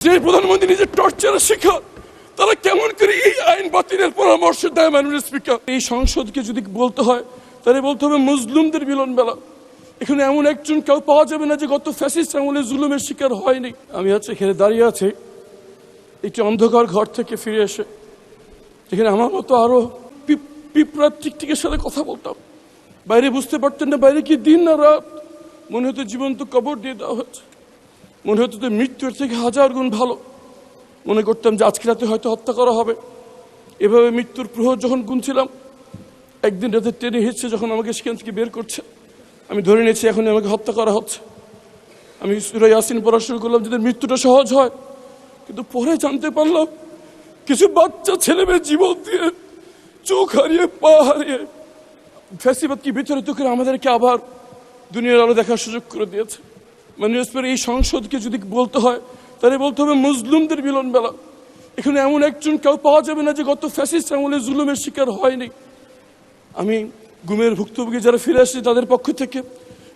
যে প্রধানমন্ত্রী নিজের টর্চারের শিকার তারা কেমন করে এই আইন বাতিলের পরামর্শ দেয় মাননীয় স্পিকার। এই সংসদকে যদি বলতে হয় তাহলে বলতে হবে মুসলিমদের মিলন মেলা। এখানে এমন একজন কেউ পাওয়া যাবে না যে গত ফ্যাসিস্ট আমলে জুলুমের শিকার হয়নি। আমি আজকে এখানে দাঁড়িয়ে আছি একটি অন্ধকার ঘর থেকে ফিরে এসে, যেখানে আমার মতো আরো পিঁপড়ার টিকটিকের সাথে কথা বলতাম। বাইরে বুঝতে পারতেন না বাইরে কি দিন না রাত। মনে হতো জীবন্ত কবর দিয়ে দেওয়া হয়েছে। মনে হতো যে মৃত্যুর থেকে হাজার গুণ ভালো। মনে করতাম যে আজকে রাতে হয়তো হত্যা করা হবে। এভাবে মৃত্যুর প্রহর যখন গুনছিলাম, একদিন রাতে ট্রেনে হিসছে যখন আমাকে সেখান থেকে বের করছে, আমি ধরে নিয়েছি এখন আমাকে হত্যা করা হচ্ছে। আমি সূরা ইয়াসিন পড়া শুরু করলাম যাদের মৃত্যুটা সহজ হয়, কিন্তু পরে জানতে পারলাম কিছু বাচ্চা ছেলে মেয়ে জীবন দিয়ে, চোখ হারিয়ে, পা হারিয়ে ফ্যাসিবাদকে বিতাড়িত করে আমাদেরকে আবার দুনিয়ার আলো দেখার সুযোগ করে দিয়েছে। মাননীয় স্পিকার, এই সংসদকে যদি বলতে হয় তাহলে বলতে হবে মুসলিমদের মিলন মেলা। এখানে এমন একজন কেউ পাওয়া যাবে না যে গত ফ্যাসিস্ট আমলে জুলুমের শিকার হয়নি। আমি গুমের ভুক্তভোগী যারা ফিরে আসছে তাদের পক্ষ থেকে,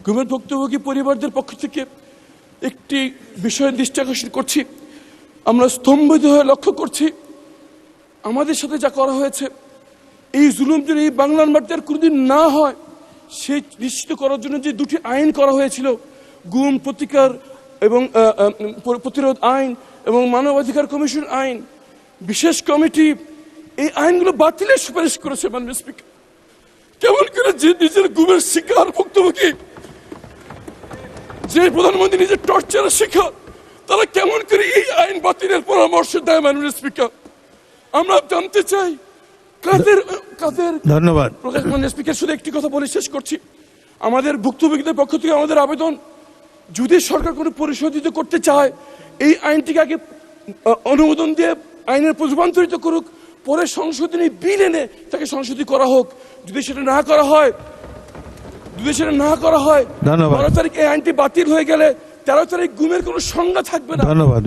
গুমের ভুক্তভোগী পরিবারদের পক্ষ থেকে একটি বিষয়ের দৃষ্টি আকর্ষণ করছি। আমরা স্তম্ভিত হয়ে লক্ষ্য করছি আমাদের সাথে যা করা হয়েছে, এই জুলুম যদি এই বাংলার মাটিতে আর কোনোদিন না হয় সেই নিশ্চিত করার জন্য যে দুটি আইন করা হয়েছিল, গুম প্রতিকার এবং প্রতিরোধ আইন এবং মানবাধিকার কমিশন আইন, বিশেষ কমিটি এই আইনগুলো বাতিলের সুপারিশ করেছে মাননীয় স্পিকার। কেমন করে যে নিজের গুমের শিকার ভুক্তভোগী, যে প্রধানমন্ত্রী নিজের টর্চারের শিকার, তারা কেমন করে এই আইন বাতিলের পরামর্শ দেয় মাননীয় স্পিকার। আমরা জানতে চাই কাদের কাদের। ধন্যবাদ মাননীয় স্পিকার, শুধু একটি কথা বলে শেষ করছি। আমাদের ভুক্তভোগীদের পক্ষ থেকে আমাদের আবেদন, যদি সরকার কোনো পরিশোধিত করতে চায় এই আইনটিকে আগে অনুমোদন দিয়ে আইনের রূপান্তরিত করুক, পরে সংশোধনী বিল এনে তাকে সংশোধনী করা হোক। যদি সেটা না করা হয় 12 তারিখ এই আইনটি বাতিল হয়ে গেলে 13 তারিখ গুমের কোনো সংজ্ঞা থাকবে না। ধন্যবাদ।